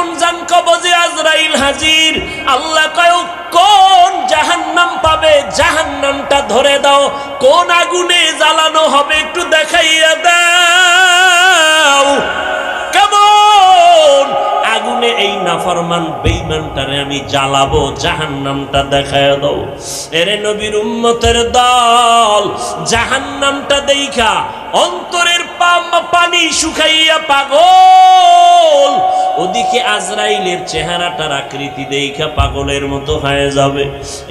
রমজান কবজে আজরাইল হাজির। আল্লাহ কয় কোন জাহান্নাম পাবে, জাহান্নামটা ধরে দাও। কোন আগুনে জ্বালানো হবে একটু দেখাইয়া দাও। কেমন আগুনে এই নাফরমান বেঈমানটারে আমি জ্বালাবো, জাহান্নামটা দেখাইয়া দাও। এরে নবীর উম্মতের দল, জাহান্নামটা দেইখা অন্তরের পানি শুকাইয়া পাগল। ওদিকে আজরাইলের চেহারাটার আকৃতি দেইখা পাগলের মতো হয়ে যাবে।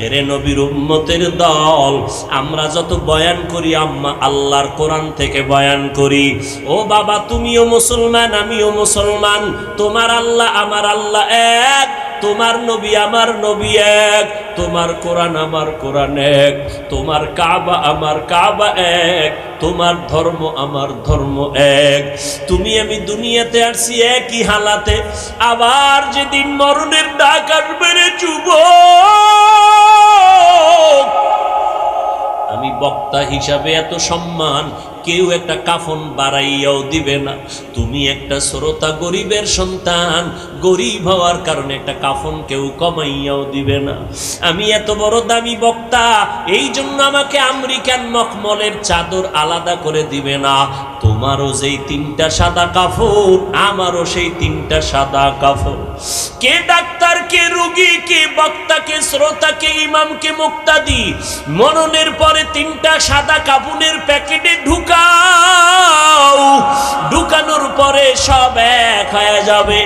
এরে নবীর উম্মতের দল, আমরা যত বয়ান করি আল্লাহর কোরআন থেকে বয়ান করি। ও বাবা, তুমিও মুসলমান, আমিও মুসলমান। তোমার আল্লাহ আমার আল্লাহ এক, তোমার নবী আমার নবী এক, তোমার কোরআন আমার কোরআন এক, তোমার কাবা আমার কাবা এক, তোমার ধর্ম আমার ধর্ম এক। তুমি আমি দুনিয়াতে আসছি একই হালাতে, আবার যেদিন মরণের ডাক আসবে রে যুবক, আমি বক্তা হিসাবে এত সম্মান কেউ একটা কাফন বাড়াইয়াও দিবে না। তুমি একটা শ্রোতা, গরিবের সন্তান, গরিব হওয়ার কারণে একটা কাফন কেউ কমাইয়াও দিবে না। আমি এত বড় দামি বক্তা, এই জন্য আমাকে আমেরিকান মখমলের চাদর আলাদা করে দিবে না। তোমারও যেই তিনটা সাদা কাফন, আমারও সেই তিনটা সাদা কাফন। কে ডাক্তার, কে রোগী, কে বক্তা, কে শ্রোতা, কে ইমাম, কে মুক্তাদি, মরণের পরে তিনটা সাদা কাফনের প্যাকেটে ঢুকানোর পরে সব এক হয়ে যাবে।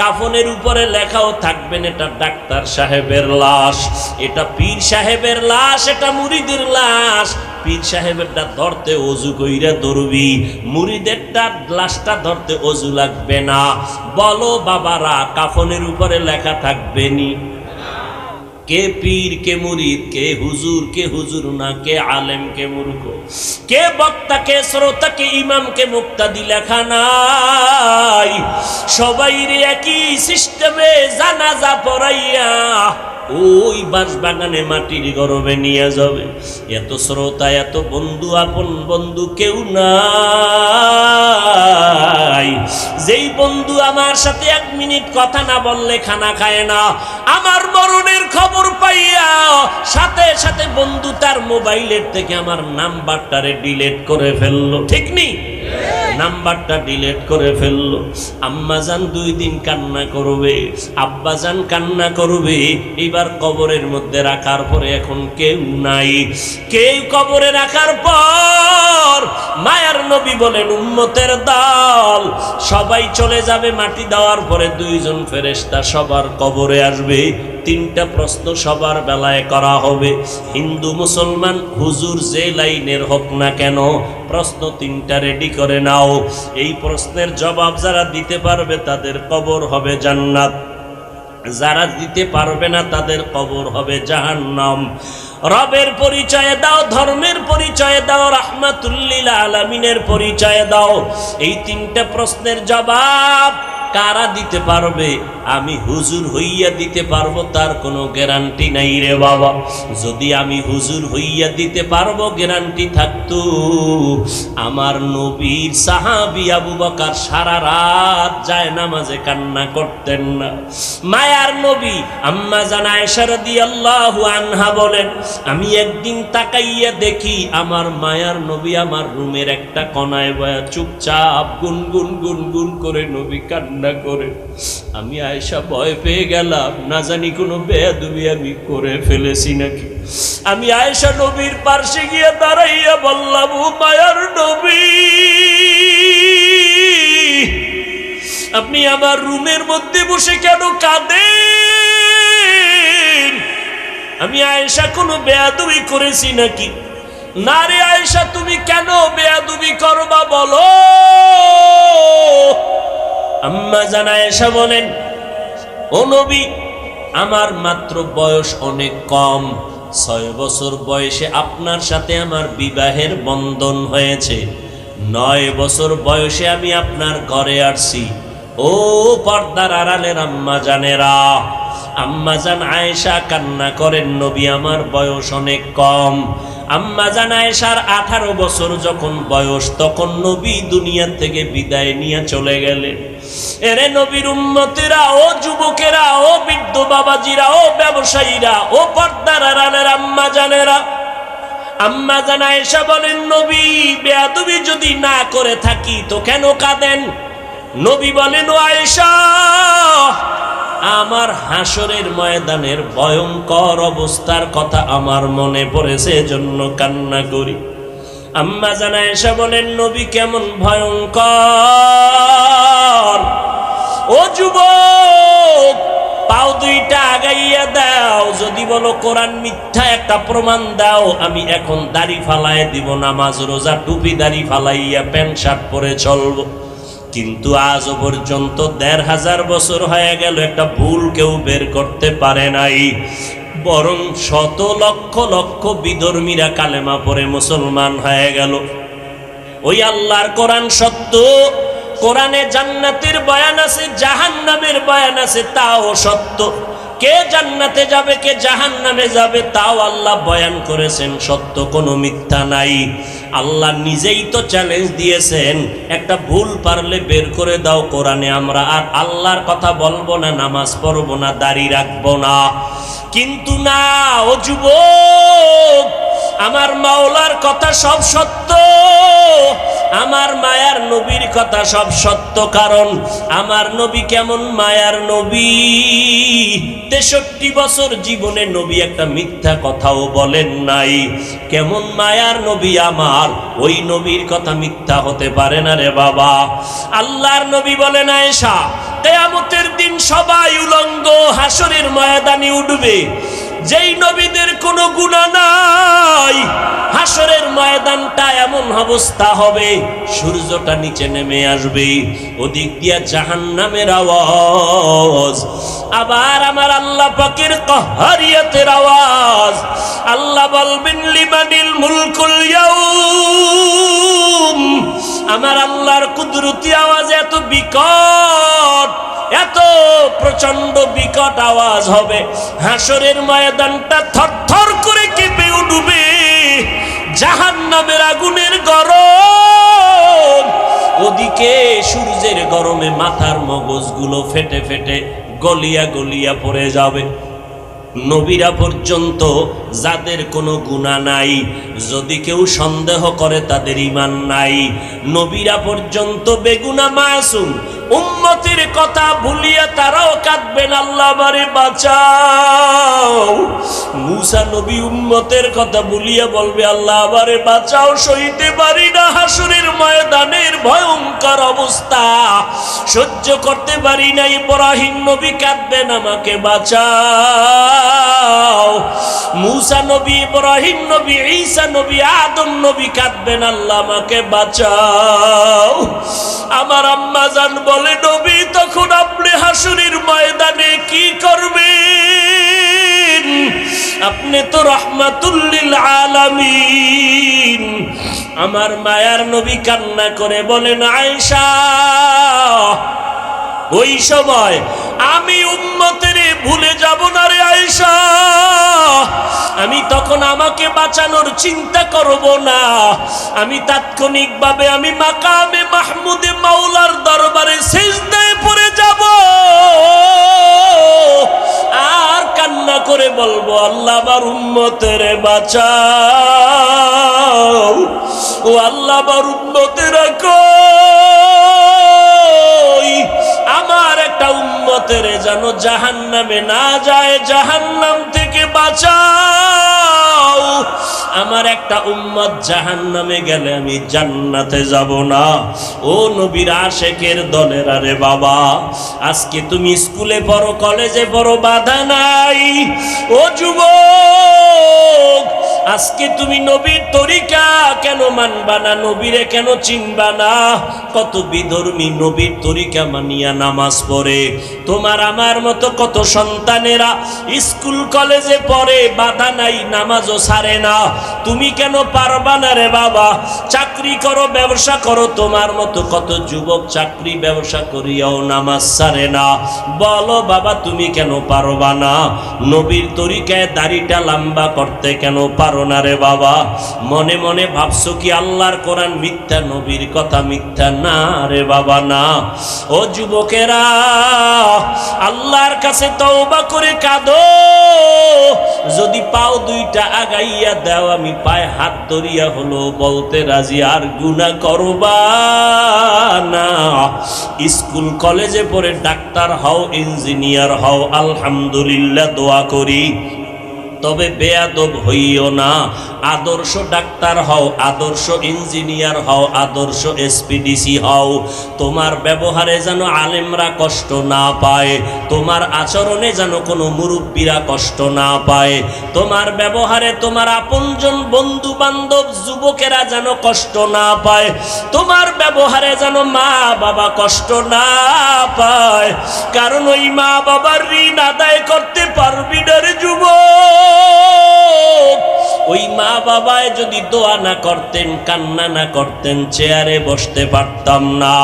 কাফনের উপরে লেখাও থাকবেন এটা ডাক্তার সাহেবের লাশ, এটা পীর সাহেবের লাশ, এটা মুরিদের লাশ। পীর সাহেবেরটা ধরতে অজু কইরা ধরবি, মুরিদেরটা লাশটা ধরতে অজু লাগবে না। বলো বাবারা, কাফনের উপরে লেখা থাকবে নি? কে পীর, কে মুরিদ, কে হুজুর না, কে আলেম, কে মূর্খ, কে বক্তা, কে শ্রোতা, কে ইমাম, কে মুক্তাদি লেখা নাই। সবাই একই সিস্টেমে জানাজা পড়াইয়া ওই বাঁশবাগানে মাটির গরবে নিয়ে যাবে। এত শ্রোতা, এত বন্ধু, আপন বন্ধু কেউ নাই। যেই বন্ধু আমার সাথে 1 মিনিট কথা না বললে খানা খায় না, আমার মরণের খবর পাইয়া সাথে সাথে বন্ধু তার মোবাইলের থেকে আমার নাম্বারটারে ডিলিট করে ফেললো। ঠিক নেই? নাম্বারটা ডিলিট করে ফেললো। আম্মাজান 2 দিন কান্না করবে, আব্বাজান কান্না করবে। এবার কবরের মধ্যে রাখার পরে এখন কেউ নাই। কেউ কবরে রাখার পর মায়ার নবী বলেন, উম্মতের দল সবাই চলে যাবে। মাটি দেওয়ার পরে 2 জন ফেরেশতা সবার কবরে আসবে। 3টা প্রশ্ন সবার বেলায় করা হবে। হিন্দু, মুসলমান, হুজুর যে লাইনের হোক না কেন, প্রশ্ন 3টা রেডি করে নাও। এই প্রশ্নের জবাব যারা দিতে পারবে তাদের কবর হবে জান্নাত, যারা দিতে পারবে না তাদের কবর হবে জাহান্নাম। রবের পরিচয় দাও, ধর্মের পরিচয় দাও, রাহমাতুল লিল আলামিনের পরিচয় দাও। এই 3টা প্রশ্নের জবাব কারা দিতে পারবে? আমি হুজুর হইয়া দিতে পারবো তার কোনো গ্যারান্টি নাই রে বাবা। যদি আমি হুজুর হইয়া দিতে পারবো গ্যারান্টি থাকতো, আমার নবীর সাহাবী আবু বকর সারা রাত যায় নামাজে কান্না করতেন না। মায়ার নবী আম্মা জান আয়েশা রাদিয়াল্লাহু আনহা বলেন, আমি একদিন তাকাইয়া দেখি আমার মায়ার নবী আমার রুমের একটা কোণায় বয়া চুপচাপ গুনগুন গুনগুন করে নবী কান্না করে। আমি আয়েশা ভয় পেয়ে গেলাম, না জানি কোনো বেয়াদবি আমি করে ফেলেছি নাকি। আমি আয়েশা নবীর পাশে গিয়ে দাঁড়াইয়া বললাম, ও মায়ার নবী, আপনি আমার রুমের মধ্যে বসে কেন কাঁদেন? আমি আয়েশা কোনো বেয়াদবি করেছি নাকি? না রে আয়েশা, তুমি কেন বেয়াদবি করবা বলো। আম্মা জান আয়েশা বলেন, ও নবী, আমার মাত্র বয়স অনেক কম। 6 বছর বয়সে আপনার সাথে আমার বিবাহের বন্ধন হয়েছে। 9 বছর বয়সে আমি আপনার ঘরে আসছি। ও পর্দার আড়ালের আম্মা জানেরা, আম্মা জান আয়েশা কান্না করেন, নবী আমার বয়স অনেক কম। আম্মা জান আয়েশার 18 বছর যখন বয়স, তখন নবী দুনিয়া থেকে বিদায় নিয়ে চলে গেলেন। এরে নবীর উম্মতেরা, ও যুবকেরা, ও বৃদ্ধ বাবাজিরা, ও ব্যবসায়ীরা, ও পর্দার আড়ালের আম্মা জানেরা, আম্মা জানা এসা বলেন, নবী বেয়াদবি যদি না করে থাকি তো কেন কাঁদেন? নবী বলেন, ও আয়েশা, আমার হাসরের ময়দানের ভয়ঙ্কর অবস্থার কথা আমার মনে পড়েছে, এজন্য কান্না করি। আম্মা জানা এসা বলেন, নবী কেমন ভয়ঙ্কর? ও যুবক, পাও দুইটা আগাইয়া দাও, যদি বলো কোরআন মিথ্যা একটা প্রমাণ দাও, আমি এখন দাড়ি ফালায় দিব, নামাজ রোজা টুপি দাড়ি ফালাইয়া প্যান্ট শার্ট পরে চলবো। কিন্তু আজও পর্যন্ত ১৫০০ বছর হয়ে গেল, একটা ভুল কেউ বের করতে পারে নাই, বরং শত লক্ষ লক্ষ বিধর্মীরা কালেমা পড়ে মুসলমান হয়ে গেল। ওই আল্লাহর কোরআন সত্য, কোরআনে জান্নাতের বয়ান আছে, জাহান্নামের বয়ান আছে, তাও সত্য। কে জান্নাতে যাবে, কে জাহান্নামে যাবে, তাও আল্লাহ বয়ান করেছেন, সত্য, কোনো মিথ্যা নাই। আল্লাহ নিজেই তো চ্যালেঞ্জ দিয়েছেন, একটা ভুল পারলে বের করে দাও কোরআনে, আমরা আর আল্লাহর কথা বলবো না, নামাজ পড়বো না, দাড়ি রাখবো না। কিন্তু না, ও যুবক, আমার মাওলার কথা সব সত্য, আমার মায়ার নবীর কথা সব সত্য। কারণ আমার নবী কেমন মায়ার নবী, ৬৩ বছর জীবনে নবী একটা মিথ্যা কথাও বলেন নাই। কেমন মায়ার নবী আমার, ওই নবীর কথা মিথ্যা হতে পারে না রে বাবা। আল্লাহর নবী বলেন, আয়েশা, কিয়ামতের দিন সবাই উলঙ্গ হাসরের ময়দানে উঠবে, যেই নবীদের কোনো গুনাহ নাই, হাসরের ময়দানটা এমন অবস্থা হবে, সূর্যটা নিচে নেমে আসবে, ওদিক দিয়া জাহান্নামের আওয়াজ, আবার আমার আল্লাহ পাকের কাহারিয়াতের আওয়াজ। আল্লাহ বলবেন, লিমানিল মুলকুল ইয়াউম। আমার আল্লাহর কুদরতি আওয়াজ এত বিকট, এত প্রচন্ড বিকট আওয়াজ হবে, হাসরের ময়দানটা থরথর করে কেঁপে উঠবে, জাহান্নামের আগুনের গরম, ওদিকে সূর্যের গরমে মাথার মগজগুলো ফেটে ফেটে গলিয়া গলিয়া পড়ে যাবে। নবীরা পর্যন্ত যাদের কোনো গুনাহ নাই, যদি কেউ সন্দেহ করে তাদের ঈমান নাই। নবীরা পর্যন্ত বেগুনাহ মাসুম, উম্মতের কথা ভুলিয়া তারাও কাঁদবেন, আল্লাহ আমারে বাঁচাও। মূসা নবী উম্মতের কথা ভুলিয়া বলবে, আল্লাহ আমারে বাঁচাও, সইতে পারি না হাসরের ময়দানের ভয়ঙ্কর অবস্থা, সহ্য করতে পারি না। ইব্রাহিম নবী কাঁদবেন, আমাকে বাঁচাও। মূসা নবী, ইব্রাহিম নবী, ঈসা নবী, আদম নবী কাঁদবেন, আল্লাহ আমাকে বাঁচাও। আমার আম্মা জান বলে, নবী তখন আপনি হাসরের ময়দানে কি করবেন? আপনি তো রাহমাতুল লিল আলামিন। আমার মায়ার নবী কান্না করে বলেন, আয়েশা, ওই সময় আমি উম্মতের ভুলে যাব না রে আয়েশা, আমি তখন আমাকে বাঁচানোর চিন্তা করব না, আমি তাৎক্ষণিকভাবে আমি মাকামে মাহমুদে মাওলার দরবারে সিজদায় পড়ে যাব, আর কান্না করে বলবো, আল্লাহ আমার উম্মতের বাঁচাও, ও আল্লাহ আমার উম্মতের কই, আমার একটা উম্মতের যেন জাহান্নামে না যায়, জাহান্নাম থেকে বাঁচাও। আমার একটা উম্মত জাহান্নামে গেলে আমি জান্নাতে যাব না। ও নবীর আশেকের দলের, আরে বাবা, আজকে তুমি স্কুলে পড়ো, কলেজে পড়ো, বাধা নাই। ও যুবক, আজকে তুমি নবীর তরিকা কেন মানবা না, নবীরে কেন চিনবা না? কত বিধর্মী নবীর তরিকা মানিয়া নামাজ পড়ে, তোমার আমার মতো কত সন্তানেরা স্কুল কলেজে পড়ে, বাধা নাই, নামাজও ছাড়ে না। তুমি কেন পারবা না রে বাবা? চাকরি করো, ব্যবসা করো, তোমার মতো কত যুবক চাকরি ব্যবসা করিয়াও নামাজ ছাড়ে না। বলো বাবা, তুমি কেন পারবা না? নবীর তরিকায় দাড়িটা লম্বা করতে কেন পারো পারো না রে বাবা। মনে মনে ভাবছো কি আল্লাহর কোরআন মিথ্যা, নবীর কথা মিথ্যা? না রে বাবা না। ও যুবকেরা, আল্লাহর কাছে তওবা করে কাঁদো। যদি পাও দুইটা আগাইয়া দাও, আমি পায়ে হাত ধরিয়া হলো বলতে রাজি, আর গুনাহ করবা না। স্কুল কলেজে পড়ে ডাক্তার হও, ইঞ্জিনিয়ার হও, আলহামদুলিল্লাহ দোয়া করি, তবে বেয়াদব হইও না। আদর্শ ডাক্তার হও, আদর্শ ইঞ্জিনিয়ার হও, আদর্শ এসপিডিসি হও। তোমার ব্যবহারে যেন আলেমরা কষ্ট না পায়, তোমার আচরণে যেন কোনো মুরব্বীরা কষ্ট না পায়, তোমার ব্যবহারে তোমার আপনজন বন্ধু বান্ধব যুবকেরা যেন কষ্ট না পায়, তোমার ব্যবহারে যেন মা বাবা কষ্ট না পায়। কারণ ওই মা বাবার ঋণ আদায় করতে পারবি না রে যুবক। ওই মা বাবায় যদি দোয়া না করতেন, কান্না না করতেন, চেয়ারে বসতে পারতাম না।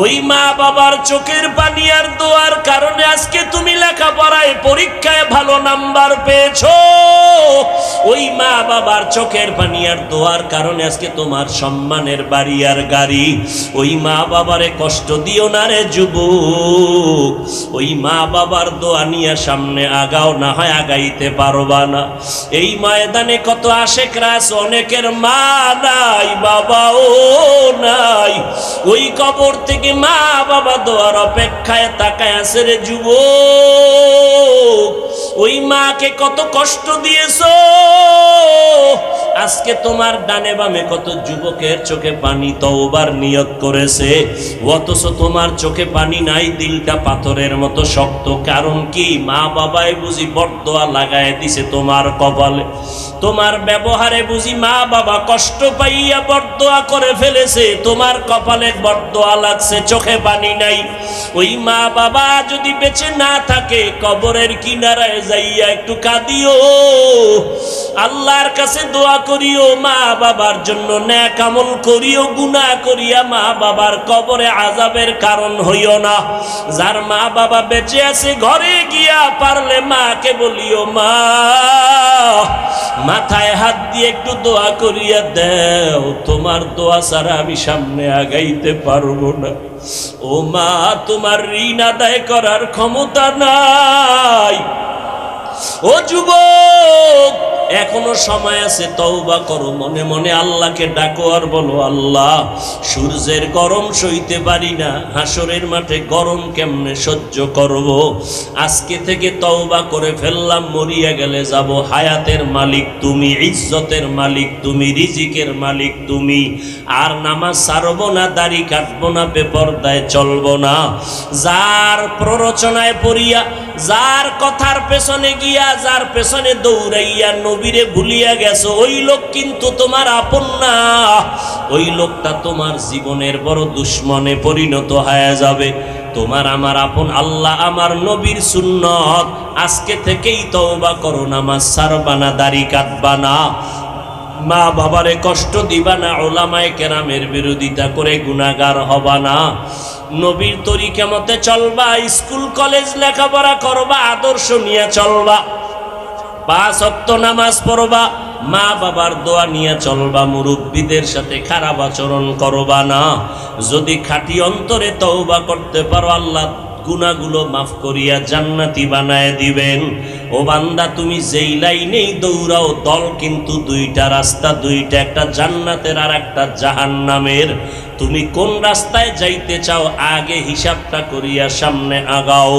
ওই মা বাবার চোখের পানি আর দোয়ার কারণে আজকে তুমি লেখাপড়ায় পরীক্ষায় ভালো নাম্বার পেয়েছো। ওই মা বাবার চোখের পানি আর দোয়ার কারণে আজকে তোমার সম্মানের বাড়ি আর গাড়ি। ওই মা বাবারে কষ্ট দিও না রে যুবক। ওই মা বাবার দোয়া নিয়ে সামনে আগাও, না হয় আগাইতে পারবা না। এই ময়দানে কত আশেকরা আছে, অনেকের মা নাই, বাবাও নাই। ওই কবর থেকে মা বাবা দোয়ার অপেক্ষায় তাকায় আছে রে যুবক। ওই মাকে কত কষ্ট দিয়েছো। আজকে তোমার ডানে বামে কত যুবকের চোখে পানি তওবার নিয়ত করেছে, অথচ তোমার চোখে পানি নাই, দিলটা পাথরের মতো শক্ত। কারণ কি? মা বাবাই বুঝি বরদোয়া লাগায় দিছে তোমার কপালে। তোমার ব্যবহারে বুঝি মা বাবা কষ্ট পাইয়া বরদোয়া করে ফেলেছে, তোমার কপালে বরদোয়া লাগছে, চোখে পানি নাই। ওই মা বাবা যদি বেঁচে না থাকে, কবরের কিনারায় যাইয়া একটু কাঁদিও, আল্লাহর কাছে দোয়া করিও, মা বাবার জন্য নেক আমল করিও, গুনাহ করিয়া মা বাবার কবরে আযাবের কারণ হইও না। যার মা বাবা বেঁচে আছে, ঘরে গিয়া পারলে মাকে বলিও, মা মাথায় হাত দিয়ে একটু দোয়া করিয়া দাও, তোমার দোয়া ছাড়া আমি সামনে আগাইতে পারবো না। ও মা, তোমার ঋণ আদায় করার ক্ষমতা নাই। ও যুবক, এখনো সময় আছে, তওবা করো। মনে মনে আল্লাহকে ডাকো আর বলো, আল্লাহ সূর্যের গরম সইতে পারি না, হাসরের মাঠে গরম কেমনে সহ্য করব। আজকে থেকে তওবা করে ফেললাম, মরিয়া গেলে যাব। হায়াতের মালিক তুমি, ইজ্জতের মালিক তুমি, রিজিকের মালিক তুমি। আর নামাজ ছাড়বো না, দাড়ি কাটবো না, বেপরদায় চলবো না। যার প্ররোচনায় পড়িয়া, যার কথার পেছনে গিয়া, যার পেছনে দৌড়াইয়া নবীরে ভুলিয়া গেছো, ওই লোক কিন্তু তোমার আপন না। ওই লোকটা তোমার জীবনের বড় দুশ্মনে পরিণত হয়ে যাবে। তোমার আমার আপন আল্লাহ, আমার নবীর সুন্নত। আজকে থেকেই তওবা করো, নামাজ ছাড়বা না, দাড়ি কাটবা না, মা বাবারে কষ্ট দিবা না, ওলামায়ে কেরামের বিরোধিতা করে গুনাহগার হবা না, নবীর তরিকা মতে চলবা, স্কুল কলেজ লেখাপড়া করবা, আদর্শ নিয়ে চলবা, 5 ওয়াক্ত নামাজ পড়বা, মা বাবার দোয়া নিয়ে চলবা, মুরব্বীদের সাথে খারাপ আচরণ করবা না। যদি খাঁটি অন্তরে তওবা করতে পারো, আল্লাহ গুনাহগুলো মাফ করিয়া জান্নাতি বানায় দিবেন। ও বান্দা, তুমি যেই লাইনেই দৌড়াও, দল কিন্তু দুইটা রাস্তা, দুইটা, একটা জান্নাতের আর একটা জাহান্নামের। তুমি কোন রাস্তায় যাইতে চাও, আগে হিসাবটা করিয়া সামনে আগাও।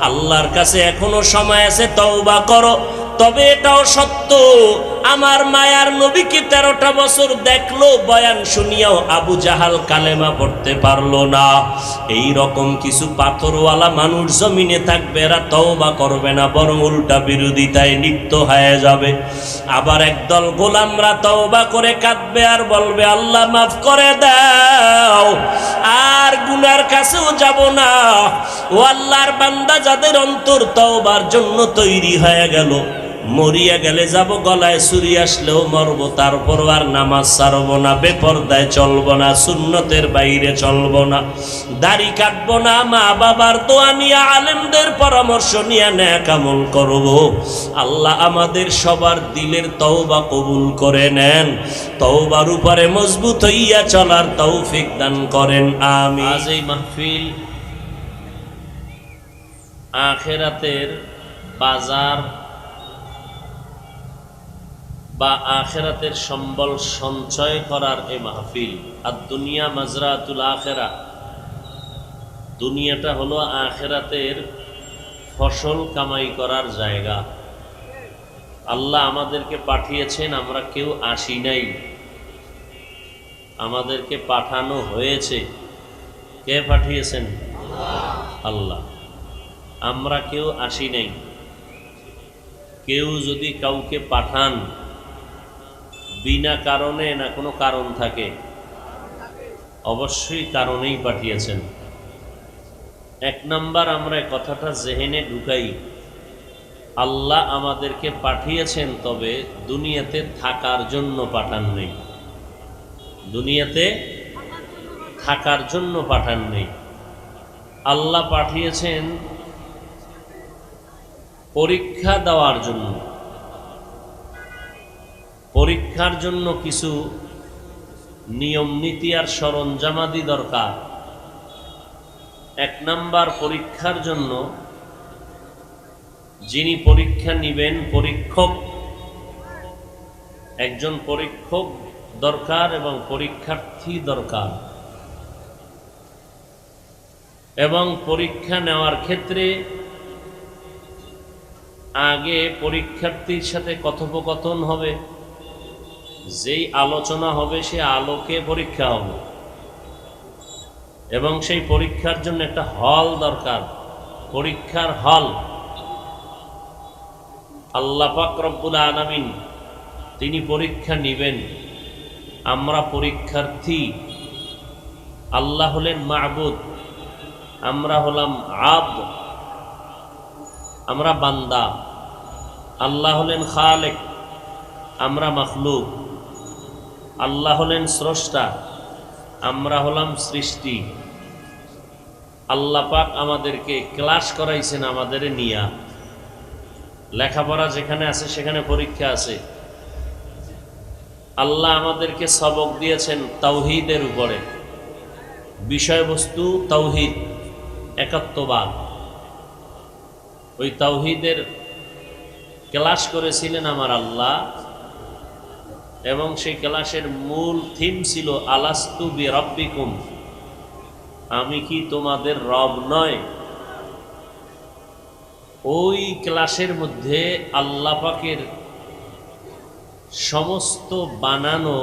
আল্লাহর কাছে এখনো সময় আছে, তওবা করো। তবে এটাও সত্য, আমার মায়ার নবীকে 13টা বছর দেখলো, বয়ান শুনিয়াও আবু জাহাল কালেমা পড়তে পারলো না। এই রকম কিছু পাথরওয়ালা মানুষ জমিনে থাকবে, এরা তওবা করবে না, বরং উল্টা বিরোধিতায় লিপ্ত হয়ে যাবে। আবার একদল গোলামরা তওবা করে কাঁদবে আর বলবে, আল্লাহ মাফ করে দাও, আর গুনার কাছেও যাব না। ও আল্লাহর বান্দা, যাদের অন্তর তওবার জন্য তৈরি হয়ে গেল, মরিয়া গেলে যাব, গলায় ছুরি আসলেও মরবো, তারপর আর নামাজ ছাড়বো না, বেপরদায় চলবো না, সুন্নতের বাইরে চলবো না, দাড়ি কাটবো না, মা বাবার দোয়া নিয়ে আলেমদের পরামর্শ নিয়ে নেক আমল করবো। আল্লাহ আমাদের সবার দিলের তওবা কবুল করে নেন, তওবার উপরে মজবুত হইয়া চলার তৌফিক দান করেন, আমিন। আজ এই মাহফিল আখিরাতের বাজার বা আখিরাতের সম্বল সঞ্চয় করার এই মাহফিল। আর দুনিয়া মাজরাতুল আখিরা, দুনিয়াটা হলো আখিরাতের ফসল কামাই করার জায়গা। আল্লাহ আমাদেরকে পাঠিয়েছেন, আমরা কেউ আসি নাই, আমাদেরকে পাঠানো হয়েছে। কে পাঠিয়েছেন? আল্লাহ। আমরা কেউ আসি নাই। কেউ যদি কাউকে পাঠান বিনা কারণে, না কোনো কারণ থাকে, অবশ্যই কারণেই পাঠিয়েছেন। এক নাম্বার আমরা কথাটা জেহেনে ঢুকাই, আল্লাহ আমাদেরকে পাঠিয়েছেন, তবে দুনিয়াতে থাকার জন্য পাঠান নেই, দুনিয়াতে থাকার জন্য পাঠান নেই। আল্লাহ পাঠিয়েছেন পরীক্ষা দেওয়ার জন্য। পরীক্ষার জন্য কিছু নিয়ম নীতি আর সরঞ্জামাদি দরকার। এক নাম্বার, পরীক্ষার জন্য যিনি পরীক্ষা নিবেন, পরীক্ষক, একজন পরীক্ষক দরকার এবং পরীক্ষার্থী দরকার। এবং পরীক্ষা নেওয়ার ক্ষেত্রে আগে পরীক্ষার্থীর সাথে কথোপকথন হবে, যেই আলোচনা হবে সে আলোকে পরীক্ষা হবে। এবং সেই পরীক্ষার জন্য একটা হল দরকার, পরীক্ষার হল। আল্লাহ পাক রব্বুল আলামিন তিনি পরীক্ষা নিবেন, আমরা পরীক্ষার্থী। আল্লাহ হলেন মাবুদ, আমরা হলাম আবদ, আমরা বান্দা। আল্লাহ হলেন খালেক, আমরা মখলুক। আল্লাহ হলেন স্রষ্টা, আমরা হলাম সৃষ্টি। আল্লাহ পাক আমাদেরকে ক্লাস করাইছেন আমাদের নিয়া। লেখাপড়া যেখানে আছে সেখানে পরীক্ষা আছে। আল্লাহ আমাদেরকে সবক দিয়েছেন তাওহীদের উপরে, বিষয়বস্তু তাওহীদ, একাত্মবাদ। ওই তাওহীদের ক্লাস করেছিলেন আমার আল্লাহ, এবং সেই ক্লাসের মূল থিম ছিল আলাস্তু বিরাব্বিকুম, আমি কি তোমাদের রব নয়। ওই ক্লাসের মধ্যে আল্লাহ পাকের সমস্ত বানানো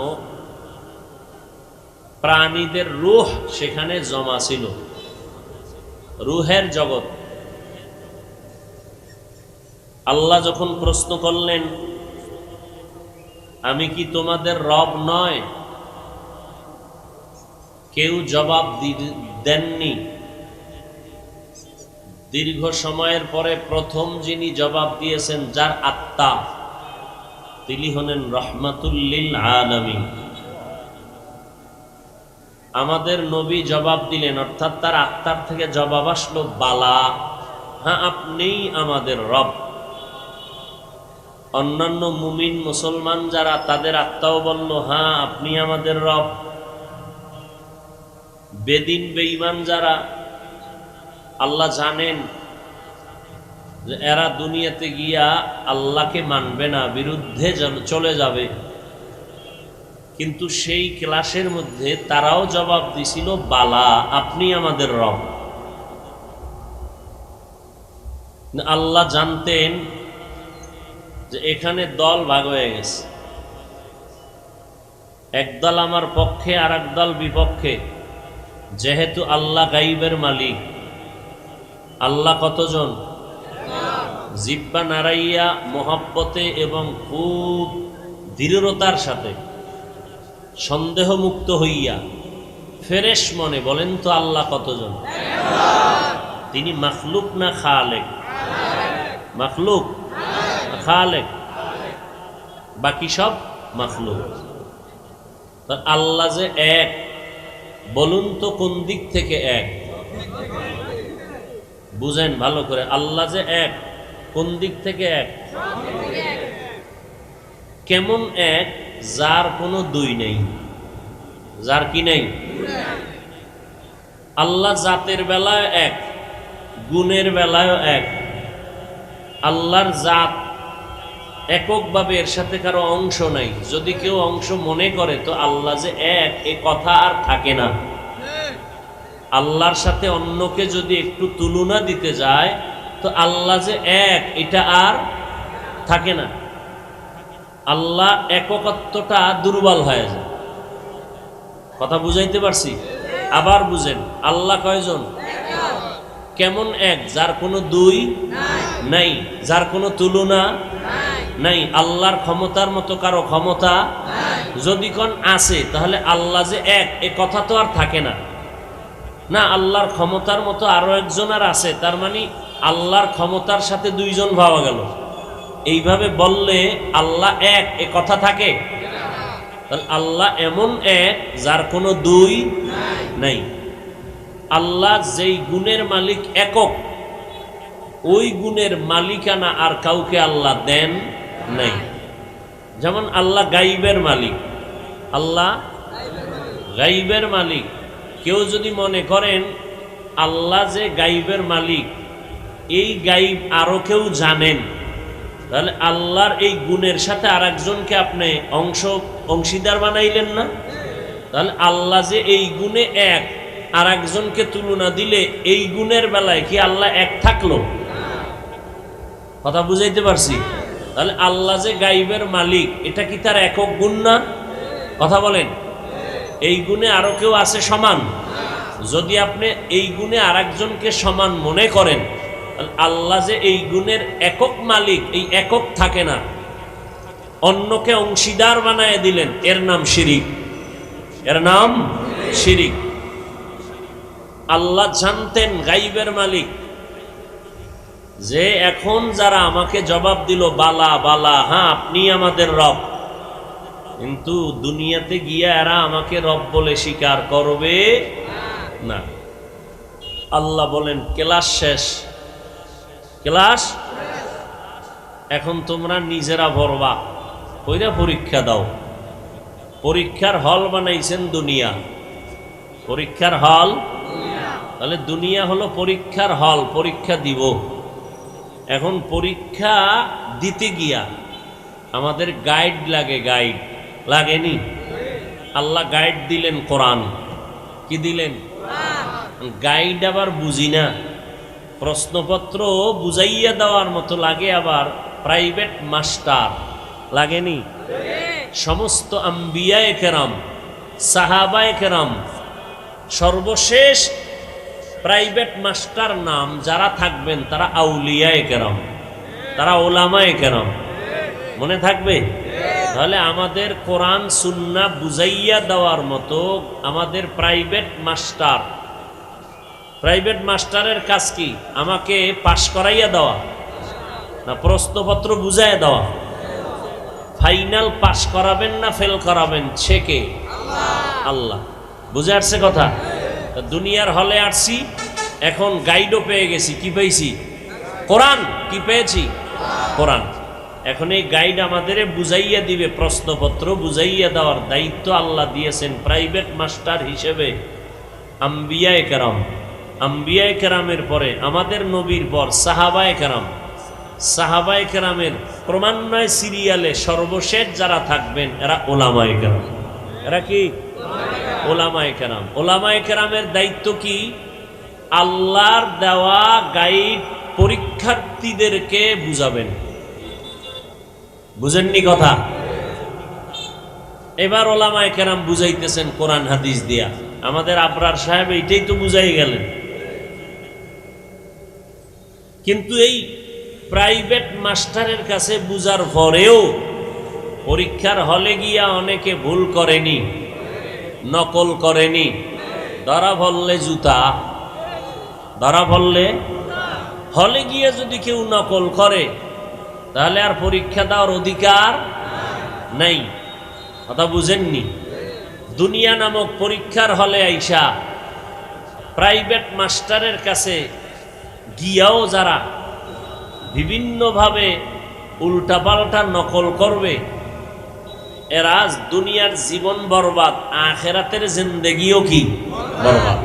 প্রাণীদের রূহ সেখানে জমা ছিল, রূহের জগৎ। আল্লাহ যখন প্রশ্ন করলেন, আমি কি তোমাদের রব নয়, কেউ জবাব দেননি। দীর্ঘ সময়ের পরে প্রথম যিনি জবাব দিয়েছেন, যার আত্মা, তিনি হলেন রহমাতুল লিল আলামিন। আমাদের নবী জবাব দিলেন, অর্থাৎ তার আত্মার থেকে জবাব আসলো, বালা, হ্যাঁ আপনিই আমাদের রব। অন্যান্য মুমিন মুসলমান যারা, তাদের আত্মাও বলল, হ্যাঁ আপনি আমাদের রব। বেদিন বেঈমান যারা, আল্লাহ জানেন যে এরা দুনিয়াতে গিয়া আল্লাহকে মানবে না, বিরুদ্ধে চলে যাবে, কিন্তু সেই ক্লাসের মধ্যে তারাও জবাব দিছিল, বালা আপনি আমাদের রব। আল্লাহ জানতেন যে এখানে দল ভাগ হয়ে গেছে, একদল আমার পক্ষে আর একদল বিপক্ষে। যেহেতু আল্লাহ গাইবের মালিক, আল্লাহ কতজন? জিব্বা নাড়াইয়া মহব্বতে এবং খুব দৃঢ়তার সাথে, সন্দেহ মুক্ত হইয়া, ফ্রেশ মনে বলেন তো আল্লাহ কতজন? তিনি মাখলুক না খালেক? মাখলুক, খালেক, বাকি সব মাখলুক। আল্লাহ যে এক, বলুন তো কোন দিক থেকে এক? বুঝেন ভালো করে, আল্লাহ যে এক, কোন দিক থেকে এক? কেমন এক? যার কোনো দুই নেই। যার কি নেই? আল্লাহ জাতের বেলায় এক, গুণের বেলায় এক। আল্লাহর জাত এককভাবে, এর সাথে কারো অংশ নাই। যদি কেউ অংশ মনে করে তো আল্লাহ যে এক, এ কথা আর থাকে না। আল্লাহর সাথে অন্যকে যদি একটু তুলনা দিতে যায় তো আল্লাহ যে এক, এটা আর থাকে না। আল্লাহ এককত্বটা দুর্বল হয়ে যায়। কথা বুঝাইতে পারছি? আবার বুঝেন, আল্লাহ কয়জন? কেমন এক? যার কোনো দুই নাই, যার কোনো তুলনা নাই। আল্লাহর ক্ষমতার মতো কারো ক্ষমতা যদি কোন আছে, তাহলে আল্লাহ যে এক, এ কথা তো আর থাকে না। না, আল্লাহর ক্ষমতার মতো আরো একজন আর আছে, তার মানে আল্লাহর ক্ষমতার সাথে দুইজন পাওয়া গেল। এইভাবে বললে আল্লাহ এক, এ কথা থাকে? তাহলে আল্লাহ এমন এক যার কোনো দুই নাই। আল্লাহ যেই গুণের মালিক একক, ওই গুণের মালিকানা আর কাউকে আল্লাহ দেন নাই। যেমন আল্লাহ গাইবের মালিক, আল্লাহ গাইবের মালিক। কেউ যদি মনে করেন আল্লাহ যে গাইবের মালিক, এই গাইব আরো কেউ জানেন, তাহলে আল্লাহর এই গুণের সাথে আর একজনকে আপনি অংশীদার বানাইলেন না? তাহলে আল্লাহ যে এই গুণে এক, আর একজনকে তুলনা দিলে এই গুণের বেলায় কি আল্লাহ এক থাকলো? কথা বুঝাইতে পারছি? তাহলে আল্লাহ যে গাইবের মালিক, এটা কি তার একক গুণ না? কথা বলেন, এই গুণে আরো কেউ আছে সমান? যদি আপনি এই গুণে আর একজনকে সমান মনে করেন, আল্লাহ যে এই গুণের একক মালিক, এই একক থাকে না, অন্যকে অংশীদার বানায় দিলেন, এর নাম শিরিক। এর নাম শিরিক। আল্লাহ জানতেন গাইবের মালিক যে এখন যারা আমাকে জবাব দিল বালা বালা, হ্যাঁ আপনি আমাদের রব, কিন্তু দুনিয়াতে গিয়া এরা আমাকে রব বলে স্বীকার করবে না। আল্লাহ বলেন ক্লাস শেষ, ক্লাস এখন তোমরা নিজেরা ভরবা, কইরা পরীক্ষা দাও। পরীক্ষার হল বানাইছেন দুনিয়া, পরীক্ষার হল। তাহলে দুনিয়া হলো পরীক্ষার হল, পরীক্ষা দিব। এখন পরীক্ষা দিতে গিয়া আমাদের গাইড লাগে, গাইড লাগেনি? আল্লাহ গাইড দিলেন কোরআন। কি দিলেন? গাইড আবার বুঝি না, প্রশ্নপত্র বুঝাইয়া দেওয়ার মতো লাগে, আবার প্রাইভেট মাস্টার লাগেনি? সমস্ত আম্বিয়ায়ে কেরাম, সাহাবায়ে কেরাম, সর্বশেষ প্রাইভেট মাস্টার নাম যারা থাকবেন তারা আউলিয়ায়ে কেরাম, তারা ওলামায়ে কেরাম। মনে থাকবে? তাহলে আমাদের কোরআন সুন্নাহ বুঝাইয়া দেওয়ার মতো আমাদের প্রাইভেট মাস্টার, প্রাইভেট মাস্টারের কাজ কি? আমাকে পাশ করাইয়া দেওয়া না প্রশ্নপত্র বুঝাইয়া দেওয়া? ফাইনাল পাশ করাবেন না ফেল করাবেন সে কে? আল্লাহ। বুঝে আসছে কথা? দুনিয়ার হলে আসছি, এখন গাইডও পেয়ে গেছি। কি পেয়েছি? কোরআন। কি পেয়েছি? কোরআন। এখন এই গাইড আমাদের বুঝাইয়া দিবে, প্রশ্নপত্র বুঝাইয়া দেওয়ার দায়িত্ব আল্লাহ দিয়েছেন প্রাইভেট মাস্টার হিসেবে আম্বিয়ায়ে কেরাম। আম্বিয়ায়ে কেরামের পরে আমাদের নবীর পর সাহাবায়ে কেরাম, সাহাবায়ে কেরামের ক্রমান্বয়ে সিরিয়ালে সর্বশেষ যারা থাকবেন এরা ওলামায়ে কেরাম। এরা কি? ওলামায়ে কেরাম। ওলামায়ে কেরামের দায়িত্ব কি? আল্লাহর দেওয়া গাইড পরীক্ষার্থীদেরকে বুঝাবেন। বুঝেননি কথা? এবার ওলামায়ে কেরাম বুঝাইতেছেন কোরআন হাদিস দিয়া। আমাদের আবরার সাহেব এইটাই তো বুঝাই গেলেন। কিন্তু এই প্রাইভেট মাস্টারের কাছে বুঝার পরেও পরীক্ষার হলে গিয়া অনেকে ভুল করেনি, নকল করেনি। ধরা পড়লে জুতা, ধরা পড়লে। হলে গিয়ে যদি কেউ নকল করে তাহলে আর পরীক্ষা দেওয়ার অধিকার নাই। কথা বুঝেননি? দুনিয়া নামক পরীক্ষার হলে আইসা প্রাইভেট মাস্টারের কাছে গিয়াও যারা বিভিন্নভাবে উল্টাপাল্টা নকল করবে, এরা দুনিয়ার জীবন বরবাদ, আখেরাতের জিন্দেগিও কি বরবাদ।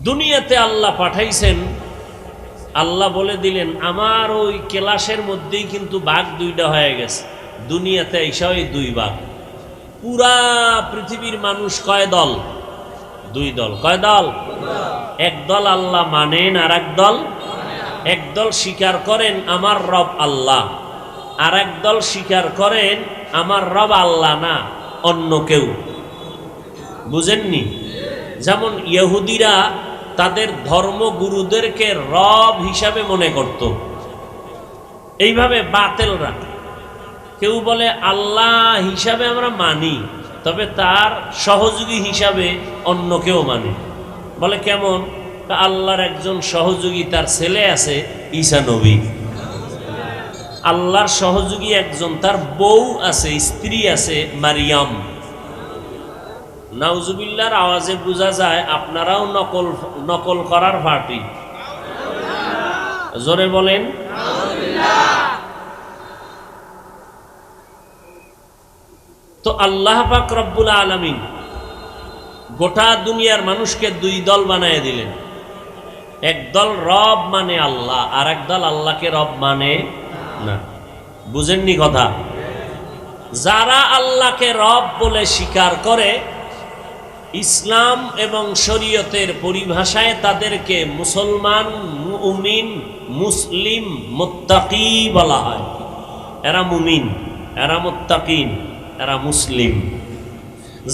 দুনিয়াতে আল্লাহ পাঠাইছেন, আল্লাহ বলে দিলেন আমার ওই ক্লাসের মধ্যেই কিন্তু ভাগ দুইটা হয়ে গেছে। দুনিয়াতে আইসা ওই দুই ভাগ। পুরা পৃথিবীর মানুষ কয় দল? দুই দল। কয় দল? এক দল আল্লাহ মানেন, আর এক দল স্বীকার করেন আমার রব আল্লাহ, আর এক দল স্বীকার করেন আমার রব আল্লাহ না, অন্য কেউ। বুঝেননি? যেমন ইহুদিরা তাদের ধর্মগুরুদেরকে রব হিসাবে মনে করত। এইভাবে বাতেলরা কেউ বলে আল্লাহ হিসাবে আমরা মানি, তবে তার সহযোগী হিসাবে অন্য কেউ মানে। বলে কেমন? আল্লাহর একজন সহযোগী, তার ছেলে আছে ঈসা নবী। আল্লাহর সহযোগী একজন, তার বউ আছে, স্ত্রী আছে মারিয়াম। নাউজুবিল্লাহর আওয়াজে বোঝা যায় আপনারাও নকল করার পার্টি। জোরে বলেন। তো আল্লাহ পাক রব্বুল আলামিন গোটা দুনিয়ার মানুষকে দুই দল বানায় দিলেন। এক দল রব মানে আল্লাহ, আর এক দল আল্লাহকে রব মানে না। বুঝেননি কথা? যারা আল্লাহকে রব বলে স্বীকার করে, ইসলাম এবং শরীয়তের পরিভাষায় তাদেরকে মুসলমান, মুমিন, মুসলিম, মুত্তাকি বলা হয়। এরা মুমিন, এরা মুত্তাকিন, এরা মুসলিম।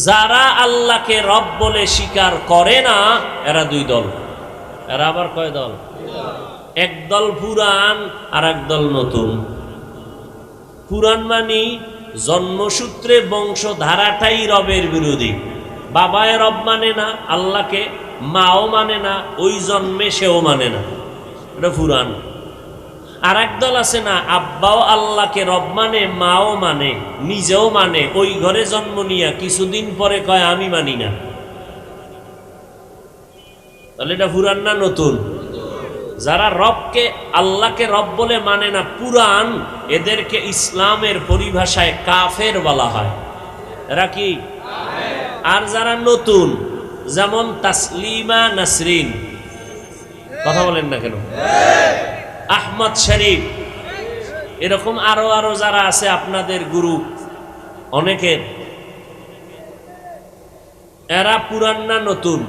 যারা আল্লাহকে রব বলে স্বীকার করে না, এরা দুই দল। এরা আবার কয় দল? এক দল পুরান, আর এক দল নতুন। পুরান মানি জন্মসূত্রে বংশধারাটাই রবের বিরোধী। বাবায় রব মানে না আল্লাহকে, মাও মানে না, ওই জন্মে সেও মানে না, এটা পুরান। আর এক দল আছে না, আব্বাও আল্লাহকে রব মানে, মাও মানে, নিজেও মানে, ওই ঘরে জন্ম নিয়া কিছুদিন পরে কয় আমি মানি না। তাহলে এটা পুরান না নতুন? যারা রবকে, আল্লাহকে রব বলে মানে না, পুরান, এদেরকে ইসলামের পরিভাষায় কাফের বলা হয়। এরা কি? আর যারা নতুন, যেমন তাসলিমা নাসরিন, কথা বলেন না কেন, আহমদ শরীফ, এরকম আরো যারা আছে আপনাদের গুরু অনেকের, এরা পুরান না নতুন?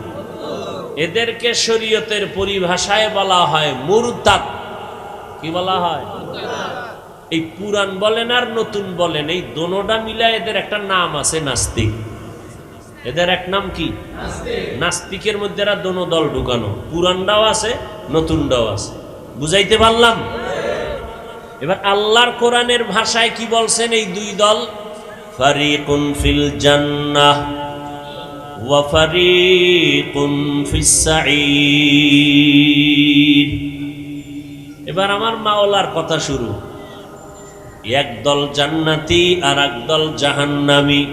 এদেরকে শরীয়তের পরিভাষায় বলা হয় মুরতাদ। কি বলা হয়? এই পুরান বলেন আর নতুন বলেন, এই দোনোটা মিলা এদের একটা নাম আছে, নাস্তিক। এদের এক নাম কি? নাস্তিকের মধ্যে এরা দোনো দল ঢুকানো, পুরানটাও আছে, নতুনটাও আছে। বুঝাইতে পারলাম? এবার আল্লাহর কোরআনের ভাষায় কি বলছেন এই দুই দল? ফারিকুন ফিল জান্নাহ ওয়া ফারিকুন ফিস সাঈর। এবার আমার মাওলার কথা শুরু। এক দল জান্নাতি আর এক দল জাহান্নামী।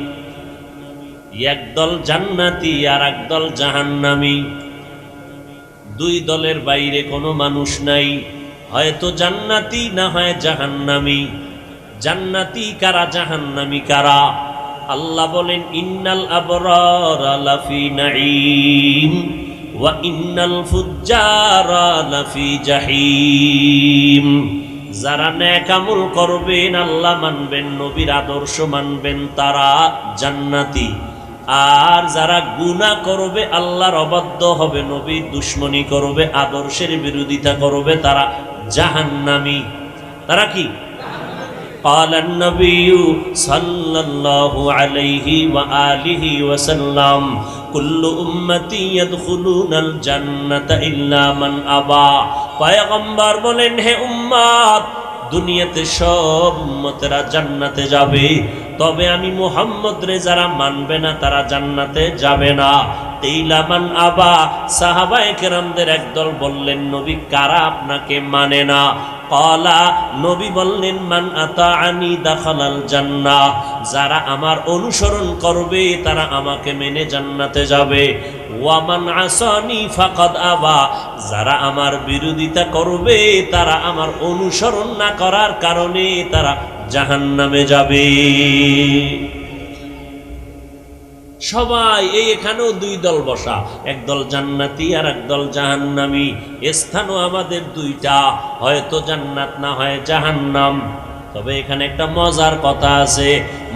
এক দল জান্নাতি আর এক দল জাহান্নামী। দুই দলের বাইরে কোনো মানুষ নাই, হয়তো জান্নাতি না হয় জাহান্নামী। জান্নাতি কারা, জাহান্নামী কারা? আল্লাহ বলেন ইন্নাল আবরারা লাফি নাঈম ওয়া ইন্নাল ফুজ্জারা লাফি জাহিম। যারা নেক আমল করবেন, আল্লাহ মানবেন, নবীর আদর্শ মানবেন, তারা জান্নাতি। আর যারা গুনাহ করবে, আল্লাহর অবাধ্য হবে, নবীর দুশমনি করবে, আদর্শের বিরোধিতা করবে, তারা জাহান্নামী। তারা কি? قال النبي صلى الله عليه وآله وسلم كل أمتي يدخلون الجنة إلا من أبى। পয়গম্বর বলেন, হে উম্মত, দুনিয়াতে সব উম্মতেরা জান্নাতে যাবে, তবে আমি মুহাম্মদ রে যারা মানবে না তারা জান্নাতে যাবে না। কিলা মান আবা, সাহাবায়ে কেরামদের একদল বললেন, নবী কারা আপনাকে মানে না? ক্বালা, নবী বললেন, মান আতাআনি দাখালাল জান্নাহ, যারা আমার অনুসরণ করবে তারা আমাকে মেনে জান্নাতে যাবে। ওয়া মান আসানি ফাকাদ আবা, যারা আমার বিরোধিতা করবে তারা আমার অনুসরণ না করার কারণে তারা জাহান্নামে যাবে। সবাই এখানেও দুই দল বসা, একদল জান্নাতি আর একদল জাহান্নামী। স্থানও আমাদের দুইটা, হয়তো জান্নাত না হয় জাহান্নাম। তবে এখানে একটা মজার কথা আছে।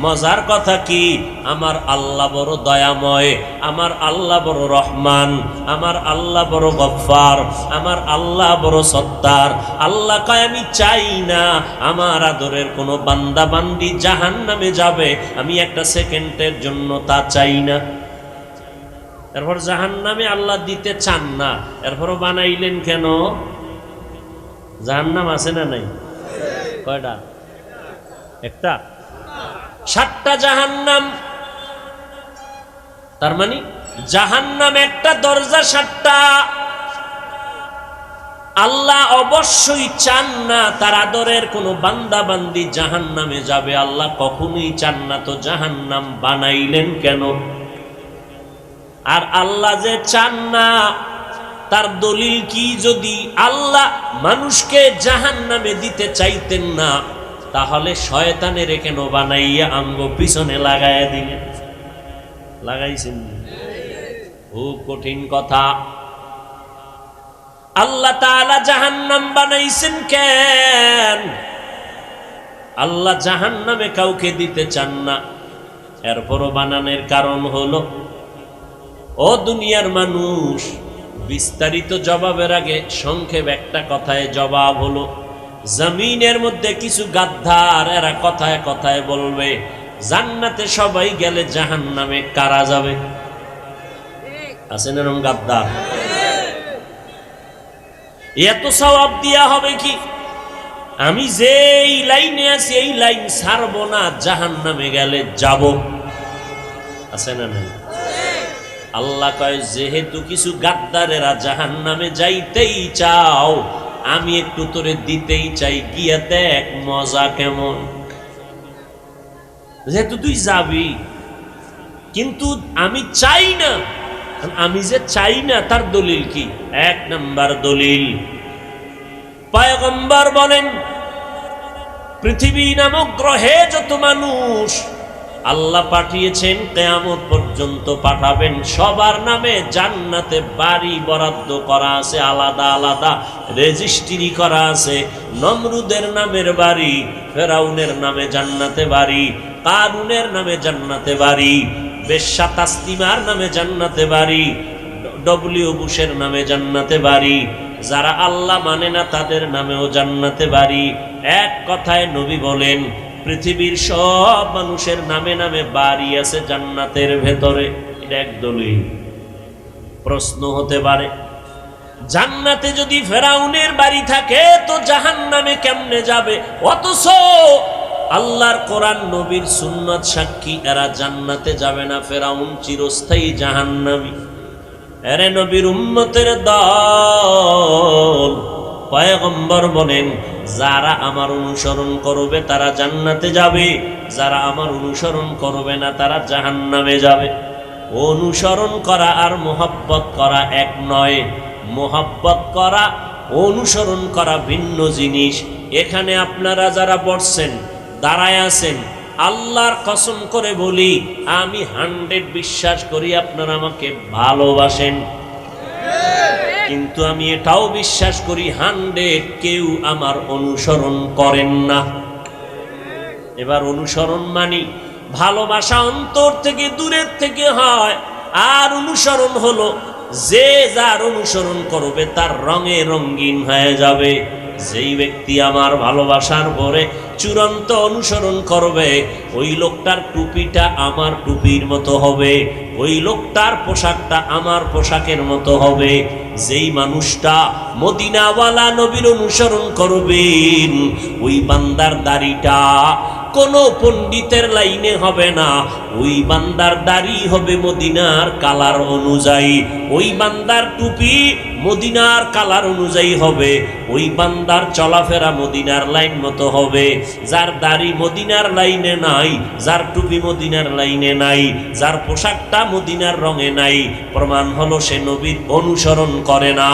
মজার কথা কি? আমার আল্লাহ বড় দয়াময়, আমার আল্লাহ বড় রহমান, আমার আল্লাহ বড় গফফার, আমার আল্লাহ বড় সত্তার। আল্লাহ কয়, আমি চাই না আমার আদরের কোনো বান্দা বান্দি জাহান্নামে যাবে, আমি একটা সেকেন্ডের জন্য তা চাই না। এরপর জাহান্নামে আল্লাহ দিতে চান না, এরপরও বানাইলেন কেন? জাহান্নাম আছে না নাই? কয়টা? একটা। 7টা জাহান্নাম। তার মানে জাহান্নাম একটা, দরজা 7টা। আল্লাহ অবশ্যই চান না তার আদরের কোনো বান্দা বান্দি জাহান্নামে যাবে, আল্লাহ কখনোই চান না, তো জাহান্নাম বানাইলেন কেন? আর আল্লাহ যে চান না তার দলিল কি? যদি আল্লাহ মানুষকে জাহান্নামে দিতে চাইতেন না, তাহলে শয়তানের কেন বানাইয়া আঙ্গ পিছনে লাগাইয়া দিলেন? লাগাইছেন? খুব কঠিন কথা। আল্লাহ তাআলা জাহান্নাম বানাইছেন কেন? আল্লাহ জাহান্নামে কাউকে দিতে চান না, এরপরও বানানোর কারণ হলো, ও দুনিয়ার মানুষ, বিস্তারিত জবাবের আগে সংক্ষেপ একটা কথায় জবাব হলো, জমিনের মধ্যে কিছু গাদ্দার, এরা কথায় কথায় বলবে জান্নাতে সবাই গেলে জাহান্নামে কারা যাবে? আছেন এরকম গাদ্দার? এত সওয়াব দিয়া হবে কি? আমি যেই লাইনে আছি এই লাইন ছাড়বো না, জাহান্নামে গেলে যাব। আছে না নাই? আল্লাহ কয়, যেহেতু কিছু গাদ্দারেরা জাহান্নামে যাইতেই চাও, আমি একটু তোরে দিতেই চাই, গিয়া দেখ মজা কেমন। যেহেতু তুই যাবি, কিন্তু আমি চাই না। আমি যে চাই না তার দলিল কি? 1 নাম্বার দলিল, পয়গম্বর বলেন, পৃথিবী নামক গ্রহে যত মানুষ আল্লাহ পাঠিয়েছেন, কিয়ামত পর্যন্ত পাঠাবেন, সবার নামে জান্নাতে বাড়ি বরাদ্দ করা আছে, আলাদা আলাদা রেজিস্ট্রি করা আছে। নমরুদের নামের বাড়ি, ফেরাউনের নামে জান্নাতে বাড়ি, কারুনের নামে জান্নাতে বাড়ি, বেশ্যা তাসলিমার নামে জান্নাতে বাড়ি, ডব্লিউ বুশের নামে জান্নাতে বাড়ি, যারা আল্লাহ মানে না তাদের নামেও জান্নাতে বাড়ি। এক কথায় নবী বলেন, পৃথিবীর সব মানুষের নামে নামে বাড়ি আছে জান্নাতের ভেতরে। এটা এক দলিল। প্রশ্ন হতে পারে, জান্নাতে যদি ফেরাউনের বাড়ি থাকে তো জাহান্নামে কেমনে যাবে? অথচ আল্লাহর কোরআন, নবীর সুন্নাত সাক্ষী, এরা জান্নাতে যাবে না, ফেরাউন চিরস্থায়ী জাহান্নামী। এরে নবীর উম্মতের দল, পয়গম্বর বলেন, যারা আমার অনুসরণ করবে তারা জান্নাতে যাবে, যারা আমার অনুসরণ করবে না তারা জাহান্নামে যাবে। অনুসরণ করা আর মোহাব্বত করা এক নয়। মোহাব্বত করা, অনুসরণ করা ভিন্ন জিনিস। এখানে আপনারা যারা বসছেন, দাঁড়ায় আছেন, আল্লাহর কসম করে বলি, আমি 100 বিশ্বাস করি আপনারা আমাকে ভালোবাসেন, কিন্তু আমি এটাও বিশ্বাস করি 100 কেউ আমার অনুসরণ করেন না। এবার অনুসরণ মানি ভালোবাসা অন্তর থেকে, দূরের থেকে হয়। আর অনুসরণ হলো যে যার অনুসরণ করবে তার রঙে রঙিন হয়ে যাবে। যেই ব্যক্তি আমার ভালোবাসার পরে চূড়ান্ত অনুসরণ করবে, ওই লোকটার টুপিটা আমার টুপির মতো হবে, ওই লোকটার পোশাকটা আমার পোশাকের মতো হবে। যেই মানুষটা মদিনাওয়ালা নবীর অনুসরণ করবেন, ওই বান্দার দাড়িটা কোনো পণ্ডিতের লাইনে হবে না। ওই বান্দার দাড়ি হবে মদিনার কালার অনুযায়ী, ওই বান্দার টুপি মদিনার কালার অনুযায়ী হবে, ওই বান্দার চলাফেরা মদিনার লাইন মতো হবে। যার দাড়ি মদিনার লাইনে নাই, যার টুপি মদিনার লাইনে নাই, যার পোশাকটা মদিনার রঙে নাই, প্রমাণ হলো সে নবীর অনুসরণ করে না।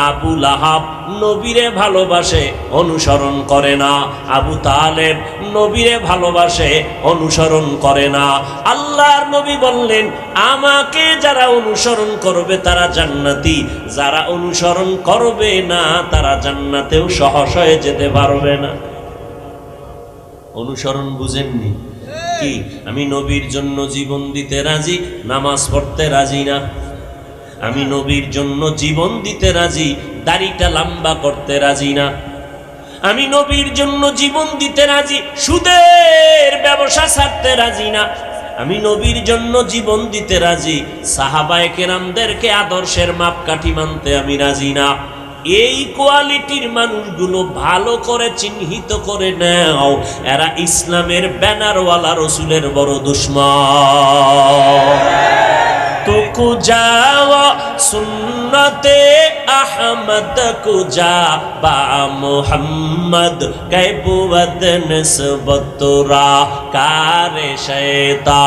আবু লাহাব নবীরে ভালোবাসে, অনুসরণ করে না। আবু তালেব নবীরে ভালোবাসে, অনুসরণ করে না। আল্লাহর নবী বললেন, আমাকে যারা অনুসরণ করবে তারা জান্নাতি, যারা অনুসরণ করবে না তারা জান্নাতেও সহজ হয়ে যেতে পারবে না। অনুসরণ বুঝেননি কি? আমি নবীর জন্য জীবন দিতে রাজি, নামাজ পড়তে রাজি না। আমি নবীর জন্য জীবন দিতে রাজি, দাড়িটা লম্বা করতে রাজি না। আমি নবীর জন্য জীবন দিতে রাজি, সুদের ব্যবসা ছাড়তে রাজি না। আমি নবীর জন্য জীবন দিতে রাজি, সাহাবায়ে কেরামদেরকে আদর্শের মাপকাঠি মানতে আমি রাজি না। এই কোয়ালিটির মানুষগুলো ভালো করে চিহ্নিত করে নাও, এরা ইসলামের ব্যানারওয়ালা রসুলের বড় দুশমন। তো কুজাওয়া সুন্নতে আহমদ কুজা বা মোহাম্মদ কৈবুবদ নিসবতরা কারে শয়তা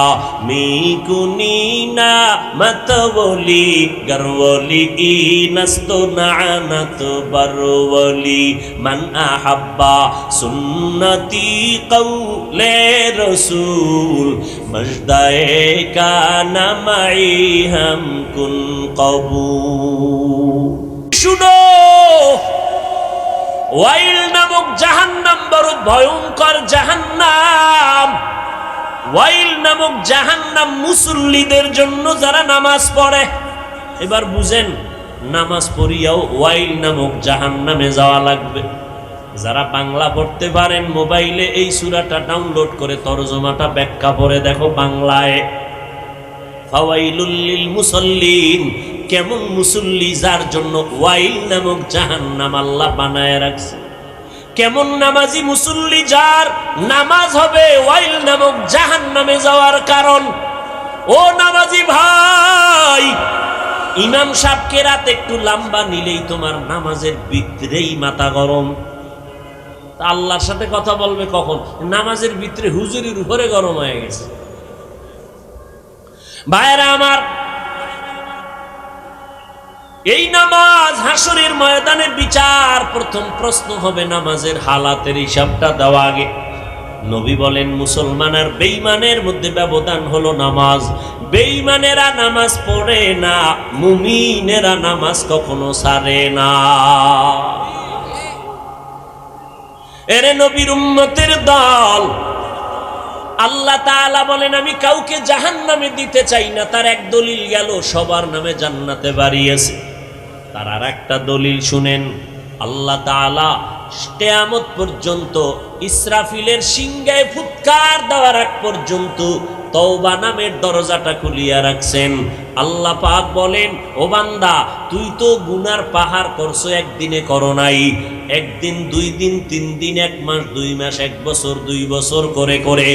মিকুনিনা মতওলি গরওলি ইনস্তু নানত বরওলি মান আহাব্বা সুন্নতি কওলে রসুল মজদায়ে কানা মাই হাম কুন কবুল। শুনো, ওয়াইল নামক জাহান্নাম বড় ভয়ঙ্কর জাহান্নাম। ওয়াইল নামক জাহান্নাম মুসল্লিদের জন্য যারা নামাজ পড়ে। এবার বুঝেন, নামাজ পড়িয়াও ওয়াইল নামক জাহান্নামে যাওয়া লাগবে। যারা বাংলা পড়তে পারেন মোবাইলে এই সূরাটা ডাউনলোড করে তরজমাটা ব্যাখ্যা পড়ে দেখো বাংলায়। ফাওয়াইলুল লিল মুসাল্লিন, কেমন মুসল্লি যার জন্য ওয়াইল নামক জাহান্নাম আল্লাহ বানায় রাখছে। কেমন নামাজি মুসল্লি যার নামাজ হবে ওয়াইল নামক জাহান্নামে যাওয়ার কারণ। ও নামাজি ভাই, ইমাম সাহেবকে রাত একটু লম্বা নিলেই তোমার নামাজের ভিতরেই মাথা গরম। আল্লাহর সাথে কথা বলবে কখন? নামাজের ভিতরে হুজুরির উপরে গরম হয়ে গেছে। ভাইরা আমার, এই নামাজ হাসরের ময়দানে বিচার। প্রথম প্রশ্ন হবে নামাজের হালাতের হিসাবটা দেওয়া আগে। নবী বলেন, মুসলমান আর বেঈমানের মধ্যে ব্যবধান হলো নামাজ। বেঈমানেরা নামাজ পড়ে না, মুমিনেরা নামাজ কখনো ছাড়ে না। এরে নবীর উম্মতের দল, আল্লাহ তাআলা বলেন, আমি কাউকে জাহান্নামে দিতে চাই না। তার এক দলিল গেল, সবার নামে জান্নাতে বাড়িয়েছে। তার আর একটা দলিল শুনেন, আল্লাহ তাআলা কিয়ামত পর্যন্ত ইসরাফিলের সিংহায় ফুৎকার দেওয়ার আগ পর্যন্ত তওবা নামের দরজাটা খুলিয়া রাখছেন। আল্লাহ পাক বলেন, ও বান্দা, তুই তো গুনার পাহাড় করছো, একদিনে করো নাই। একদিন, 2 দিন, 3 দিন, 1 মাস, 2 মাস, 1 বছর, 2 বছর করে করে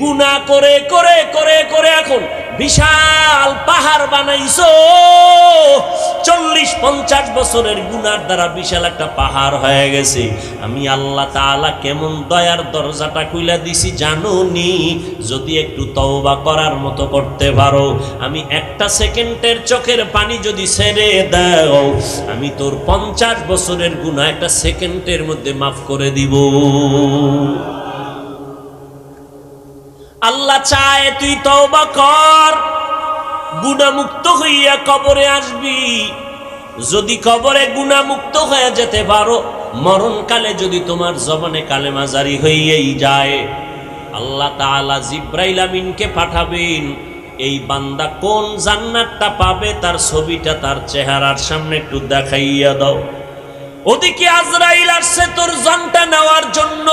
গুনাহ করে করে করে করে এখন বিশাল পাহাড় বানাইছো। 40-50 বছরের গুনার দ্বারা বিশাল একটা পাহাড় হয়ে গেছে। আমি আল্লাহ তাআলা কেমন দয়ার দরজাটা খুলে দিছি জানো নি? যদি একটু তওবা করার মতো করতে পারো, আমি একটা সেকেন্ডের চোখের পানি যদি ছেড়ে দাও, আমি তোর 50 বছরের গুনাহ একটা সেকেন্ডের মধ্যে মাফ করে দিব। আল্লাহ চায় তুই তওবা কর, গুনাহমুক্ত হইয়া কবরে আসবি। যদি কবরে গুনাহমুক্ত হয়ে যেতে পারো, মরণকালে যদি তোমার জবানে কালেমা জারি হইয়াই যায়, আল্লাহ তাআলা জিবরাইল আমিনকে পাঠাবেন। এই বান্দা কোন জান্নাতটা পাবে তার ছবিটা তার চেহারার সামনে একটু দেখাইয়া দাও। ওদিকে আজরাইল আসছে তোর জানটা নেওয়ার জন্য।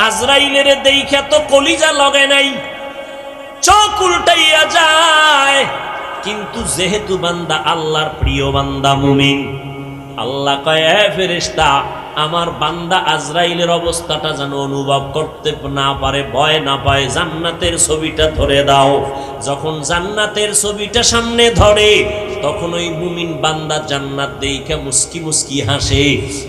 আজরাইলের দেইখা তো কলিজা লগে নাই, চোখ উল্টাইয়া যায়। কিন্তু যেহেতু বান্দা আল্লাহর প্রিয় বান্দা মুমিন, আল্লাহ কয়, এ ফেরেশতা, আমার বান্দা আজরাইলের অবস্থাটা যেন অনুভব করতে না পারে, ভয় না পায়। জান্নাতের ছবিটা ধরে দাও। যখন জান্নাতের ছবিটা সামনে ধরে তখন ওই মুমিন বান্দা জান্নাত দেইখা মুস্কি মুস্কি হাসে,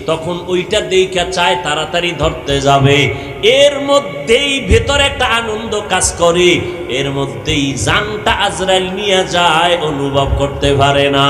তখন ওইটা দেইখা চায় তাড়াতাড়ি ধরতে যাবে। এর মধ্যেই ভেতরে একটা আনন্দ কাজ করে, এর মধ্যেই জানটা আজরাইল নিয়ে যায়, অনুভব করতে পারে না।